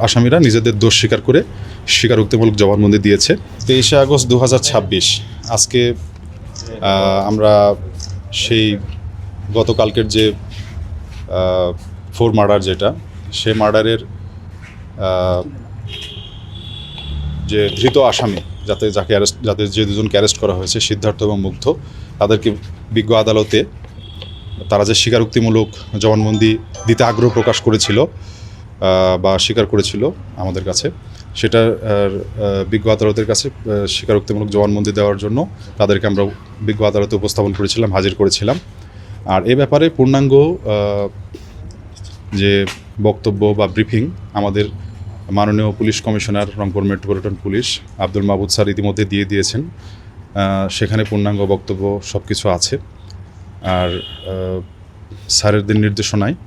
আসামিরা নিজেদের দোষ স্বীকার করে স্বীকারোক্তিমূলক জবানবন্দি দিয়েছে। 23 আগস্ট 2026 আজকে আমরা সেই গতকালকের যে 4 মার্ডার যেটা সে মার্ডারের যে ধৃত আসামি যাতে যে দুজনকে অ্যারেস্ট করা হয়েছে সিদ্ধার্থ এবং মুগ্ধ, তাদেরকে বিজ্ঞ আদালতে তারা যে স্বীকারোক্তিমূলক জবানবন্দি দিতে আগ্রহ প্রকাশ করেছিল বা স্বীকার করেছিল আমাদের কাছে, সেটা বিজ্ঞ আদালতের কাছে স্বীকারোক্তিমূলক জবানবন্দি দেওয়ার জন্য তাদেরকে আমরা বিজ্ঞ আদালতে উপস্থাপন করেছিলাম, হাজির করেছিলাম। আর এ ব্যাপারে পূর্ণাঙ্গ যে বক্তব্য বা ব্রিফিং আমাদের মাননীয় police commissioner Rangpur metropolitan police Abdul Mahbub sir ইতিমধ্যে দিয়ে দিয়েছেন। সেখানে পূর্ণাঙ্গ বক্তব্য সব কিছু আছে। আর স্যারেদের নির্দেশনায়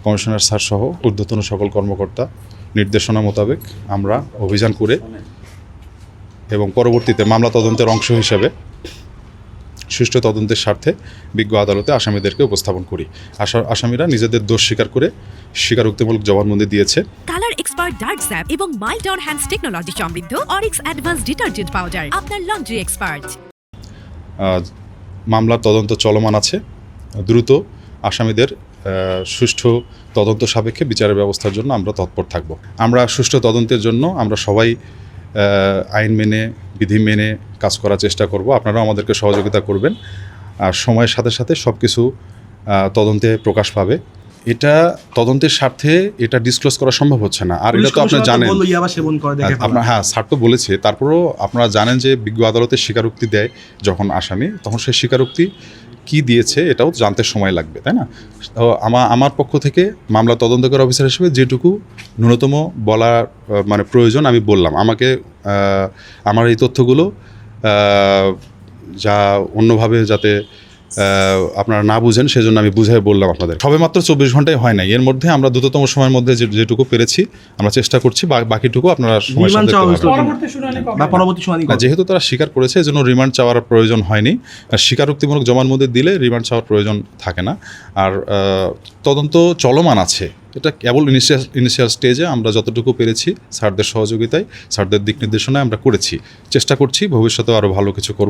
কমিশনার স্যার সহ ঊর্ধ্বতন সকল কর্মকর্তা নির্দেশনা মোতাবেক আমরা অভিযান করে এবং পরবর্তীতে মামলা তদন্তের অংশ হিসেবে সুষ্ঠু তদন্তের স্বার্থে বিজ্ঞ আদালতে আসামিদেরকে উপস্থাপন করি। আসামিরা নিজেদের দোষ স্বীকার করে স্বীকারোক্তিমূলক জবানবন্দি দিয়েছে। কালার এক্সপার্ট ডার্ক স্যাপ এবং মাইল্ড অন হ্যান্ডস টেকনোলজি সমৃদ্ধ অরিক্স অ্যাডভান্স ডিটারজেন্ট পাউডার আপনার লন্ড্রি এক্সপার্ট। মামলার তদন্ত চলমান আছে। দ্রুত আসামিদের সুষ্ঠু তদন্ত সাপেক্ষে বিচারের ব্যবস্থার জন্য আমরা তৎপর থাকব। আমরা সুষ্ঠু তদন্তের জন্য আমরা সবাই আইন মেনে বিধি মেনে কাজ করার চেষ্টা করব। আপনারাও আমাদেরকে সহযোগিতা করবেন। আর সময়ের সাথে সাথে সব কিছু তদন্তে প্রকাশ পাবে। এটা তদন্তের স্বার্থে এটা ডিসক্লোজ করা সম্ভব হচ্ছে না। আর এটা তো আপনি জানেন, আপনার স্যার তো বলেছে। তারপরেও আপনারা জানেন যে বিজ্ঞ আদালতে স্বীকারোক্তি দেয় যখন আসামি, তখন সেই স্বীকারোক্তি কি দিয়েছে এটাও জানতে সময় লাগবে, তাই না? তো আমার পক্ষ থেকে মামলা তদন্তকারী অফিসার হিসেবে যেটুকু ন্যূনতম বলার মানে প্রয়োজন আমি বললাম। আমাকে আমার এই তথ্যগুলো যা অন্যভাবে যাতে আপনারা না বুঝেন সেজন্য আমি বুঝাই বললাম আপনাদের। সবে মাত্র 24 ঘন্টায় হয় নাই, এর মধ্যে আমরা দ্রুততম সময়ের মধ্যে যেটুকু পেরেছি আমরা চেষ্টা করছি। বাকিটুকু আপনারা সময় যেহেতু তারা স্বীকার করেছে এজন্য রিমান্ড চাওয়ার প্রয়োজন হয়নি। স্বীকারোক্তিমূলক জবানবন্দি দিলে রিমান্ড চাওয়ার প্রয়োজন থাকে না। আর তদন্ত চলমান আছে, এটা কেবল ইনিশিয়াল স্টেজে আমরা যতটুকু পেরেছি স্যারদের সহযোগিতায় স্যারদের দিক নির্দেশনায় আমরা করেছি, চেষ্টা করছি ভবিষ্যতে আরও ভালো কিছু করব।